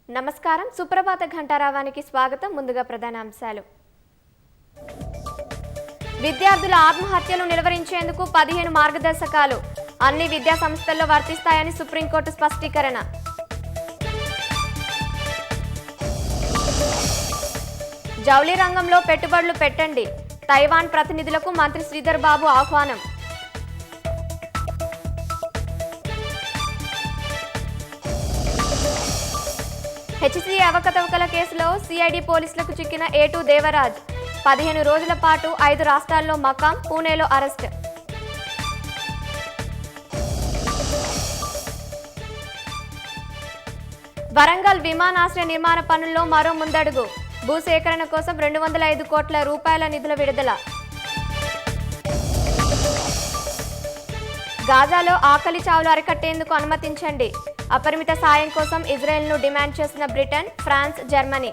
నమస్కారం. సుప్రభాత ఘంటారావానికి స్వాగతం. ముందుగా ప్రధాన అంశాలు. విద్యార్థుల ఆత్మహత్యలు నిలువరించేందుకు 15 మార్గదర్శకాలు అన్ని విద్యా సంస్థల్లో వర్తిస్తాయని సుప్రీంకోర్టు స్పష్టీకరణ. జౌళి రంగంలో పెట్టుబడులు పెట్టండి, తైవాన్ ప్రతినిధులకు మంత్రి శ్రీధర్ బాబు ఆహ్వానం. హెచ్సీఏ అవకతవకల కేసులో సిఐడి పోలీసులకు చిక్కిన A2 దేవరాజ్ 15 రోజుల పాటు 5 రాష్ట్రాల్లో మకాం, పూణేలో అరెస్ట్. వరంగల్ విమానాశ్రయ నిర్మాణ పనుల్లో మరో ముందడుగు, భూసేకరణ కోసం 205 కోట్ల రూపాయల నిధుల విడుదల. గాజాలో ఆకలి చావులు అరికట్టేందుకు అనుమతించండి, అపరిమిత సాయం కోసం ఇజ్రాయెల్ను డిమాండ్ చేసిన బ్రిటన్, ఫ్రాన్స్, జర్మనీ.